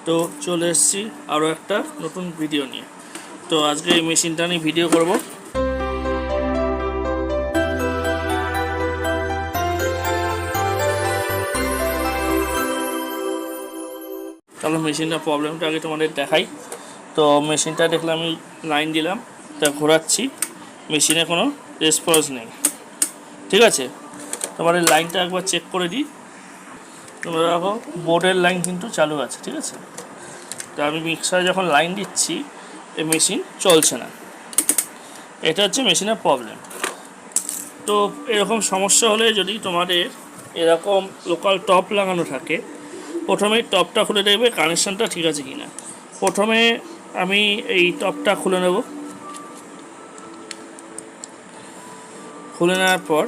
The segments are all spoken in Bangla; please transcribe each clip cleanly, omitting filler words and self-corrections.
তো চলে এসেছি আরও একটা নতুন ভিডিও নিয়ে। তো আজকে এই মেশিনটা নিয়ে ভিডিও করব। চলো মেশিনটা প্রবলেমটা আগে তোমাদের দেখাই। তো মেশিনটা দেখলাম, আমি লাইন দিলাম, তা ঘোরাচ্ছি, মেশিনে কোনো রেসপন্স নেই। ঠিক আছে, তোমার এই লাইনটা একবার চেক করে দিই। তোমরা দেখো বোর্ডের লাইন কিন্তু চালু আছে। ঠিক আছে, তো আমি মিক্সারে যখন লাইন দিচ্ছি এই মেশিন চলছে না। এটা হচ্ছে মেশিনের প্রবলেম। তো এরকম সমস্যা হলে যদি তোমাদের এরকম লোকাল টপ লাগানো থাকে, প্রথমেই টপটা খুলে দেখবে কানেকশানটা ঠিক আছে কি না। প্রথমে আমি এই টপটা খুলে নেব। খুলে নেওয়ার পর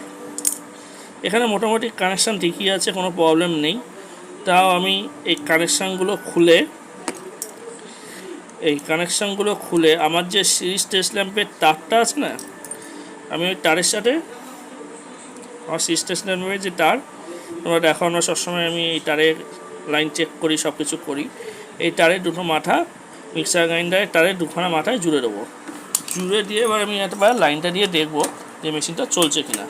এখানে মোটামুটি কানেকশান ঠিকই আছে, কোনো প্রবলেম নেই। তাও আমি এই কানেকশানগুলো খুলে আমার যে সিরিজ টেস্ট ল্যাম্পের তারটা আছে না, আমি ওই তারের সাথে আমার সিরিজ টেস্ট ল্যাম্পের যে তার, তোমরা দেখো আমরা সবসময় আমি এই তারের লাইন চেক করি, সব কিছু করি। এই তারের দুটো মাথা মিক্সার গ্রাইন্ডারের তারের দুখানা মাথায় জুড়ে দেবো। জুড়ে দিয়ে এবার আমি একবার লাইনটা দিয়ে দেখবো যে মেশিনটা চলছে কি না।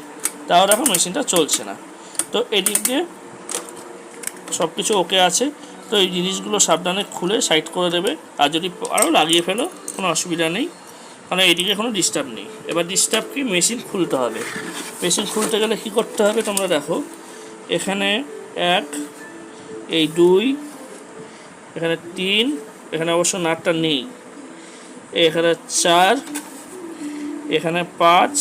তাও দেখো মেশিনটা চলছে না। তো এদিক দিয়ে সব কিছু ওকে আছে। তো এই জিনিসগুলো সাবধানে খুলে সাইড করে দেবে। আর যদি আরও লাগিয়ে ফেলো কোনো অসুবিধা নেই, কারণ এইদিকে কোনো ডিস্টার্ব নেই। এবার ডিস্টার্ব কি, মেশিন খুলতে হবে। মেশিন খুলতে গেলে কী করতে হবে তোমরা দেখো, এখানে 1, এই 2, এখানে 3, এখানে অবশ্য নাটটা নেই, এখানে 4, এখানে 5,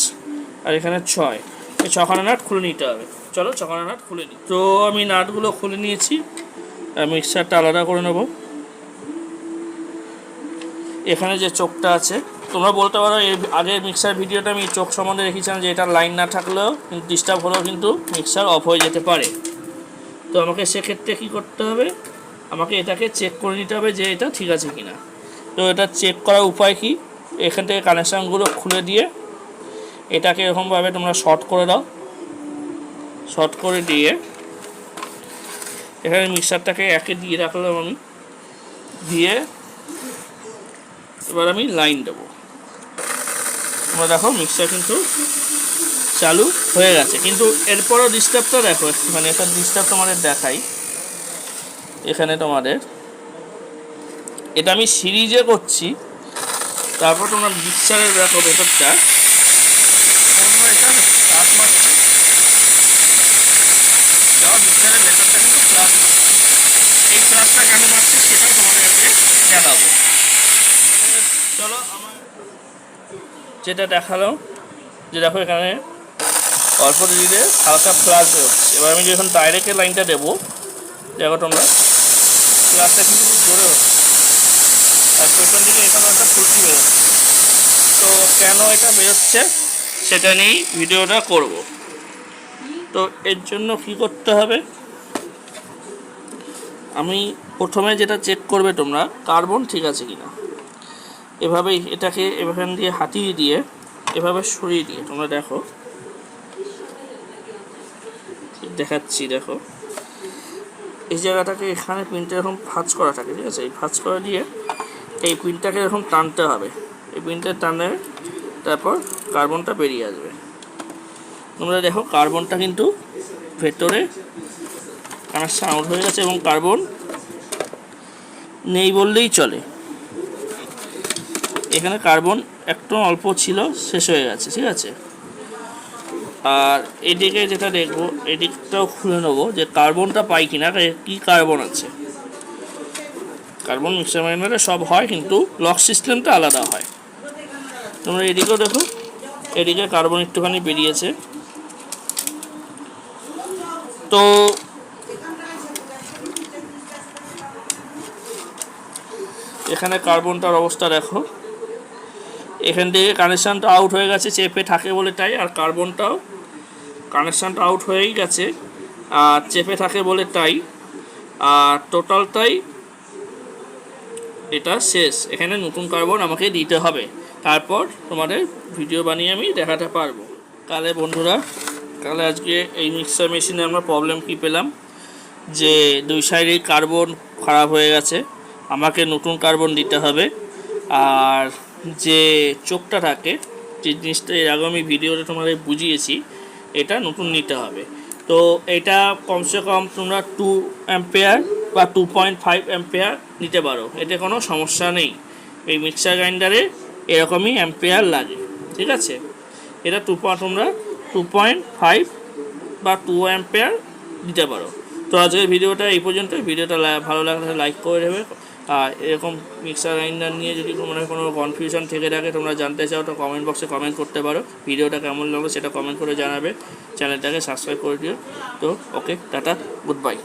আর এখানে 6। এই 6খানা নাট খুলে নিতে হবে। চলো 6খানা নাট খুলে নিই। তো আমি নাটগুলো খুলে নিয়েছি। মিক্সারটা আলাদা করে নেব। এখানে যে চোখটা আছে, তোমরা বলতে পারো এর আগের মিক্সার ভিডিওটা আমি চোখ সম্বন্ধে রেখেছিলাম যে এটা লাইন না থাকলেও কিন্তু ডিস্টার্ব হলেও কিন্তু মিক্সার অফ হয়ে যেতে পারে। তো আমাকে সেক্ষেত্রে কী করতে হবে, আমাকে এটাকে চেক করে নিতে হবে যে এটা ঠিক আছে কি না। তো এটা চেক করার উপায় কি, এখান থেকে কানেকশানগুলো খুলে দিয়ে এটাকে এরকমভাবে তোমরা শর্ট করে দাও। শর্ট করে দিয়ে এখানে মিক্সারটাকে একে দিয়ে রাখলাম আমি, দিয়ে এবার আমি লাইন দেবো। তোমরা দেখো মিক্সার কিন্তু চালু হয়ে গেছে, কিন্তু এরপরও ডিস্টার্বটা দেখো একটুখানি। একটা ডিস্টার্ব তোমাদের দেখাই। এখানে তোমাদের এটা আমি সিরিজে করছি, তারপর তোমরা মিক্সারের দেখো ভেতরটা এটা প্লাস মারছে। মিক্সারের ভেতরটা কিন্তু প্লাস মারছে। এই প্লাসটা কেন মারছে সেটাও তোমাদেরকে দেখাবো। চলো আমার যেটা দেখালাম, যে দেখো এখানে অল্প দিলে হালকা প্লাস বেরোচ্ছে। এবার আমি যখন ডাইরেক্টের লাইনটা দেবো, দেখো তোমরা প্লাসটা কিন্তু খুব জোরে হচ্ছে, আর পেছন দিকে এখানে একটা ফুলকি বেরোচ্ছে। তো কেন এটা বেরোচ্ছে সেটা নিয়েই ভিডিওটা করব। তো এর জন্য কী করতে হবে, আমি প্রথমে যেটা চেক করবে তোমরা কার্বন ঠিক আছে কি না। এভাবেই এটাকে এখান দিয়ে হাতিয়ে দিয়ে এভাবে সরিয়ে দিয়ে তোমরা দেখো, দেখাচ্ছি দেখো এই জায়গাটাকে এখানে পিনটা এরকম ভাঁজ করা থাকে। ঠিক আছে, এই ভাঁজ করে দিয়ে এই পিনটাকে এরকম টানতে হবে। এই পিনটা টানলে তারপর কার্বনটা বেরিয়ে আসবে। তোমরা দেখো কার্বনটা কিন্তু ভেতরে কানেকশান আউট হয়ে গেছে এবং কার্বন নেই বললেই চলে। এখানে কার্বন একটু অল্প ছিল, শেষ হয়ে গেছে। ঠিক আছে, আর এদিকে যেটা দেখবো, এদিকটাও খুলে নেবো যে কার্বনটা পাই কিনা, কি কার্বন আছে। কার্বন মিক্সার গ্রাইন্ডারে সব হয়, কিন্তু লক সিস্টেমটা আলাদা হয়। তোমরা এদিকেও দেখো, এদিকে কার্বন একটুখানি বেরিয়েছে। তো এখানে কার্বনটার অবস্থা দেখো, এখান থেকে কানেকশানটা আউট হয়ে গেছে, চেপে থাকে বলে তাই। আর কার্বনটাও কানেকশানটা আউট হয়েই গেছে আর চেপে থাকে বলে তাই। আর টোটালটাই এটা শেষ। এখানে নতুন কার্বন আমাকে দিতে হবে, তারপর তোমাদের ভিডিও বানিয়ে আমি দেখাতে পারবো। কালে বন্ধুরা, কালে আজকে এই মিক্সার মেশিনে আমরা প্রবলেম কী পেলাম, যে দুই সাইডেই কার্বন খারাপ হয়ে গেছে। আমাকে নতুন কার্বন দিতে হবে। আর যে চোখটা থাকে, যে জিনিসটা এর আগে আমি ভিডিওতে তোমাদের বুঝিয়েছি, এটা নতুন নিতে হবে। তো এটা কমসে কম তোমরা 2 অ্যাম্পিয়ার বা 2.5 অ্যাম্পিয়ার নিতে পারো, এতে কোনো সমস্যা নেই। এই মিক্সার গ্রাইন্ডারে এরকমই অ্যাম্পিয়ার লাগে, ঠিক আছে। এটা তোমরা 2.5 বা 2 অ্যাম্পিয়ার দিতে পারো। তো আজকের ভিডিওটা এই পর্যন্ত। ভিডিওটা ভালো লাগলে লাইক করে দেবে। আর এরকম মিক্সার গ্রাইন্ডার নিয়ে যদি তোমরা কোনো কনফিউশন থেকে থাকে, তোমরা জানতে চাও, তো কমেন্ট বক্সে কমেন্ট করতে পারো। ভিডিওটা কেমন লাগলো সেটা কমেন্ট করে জানাবে। চ্যানেলটাকে সাবস্ক্রাইব করে দিও। তো ওকে, টাটা, গুড বাই।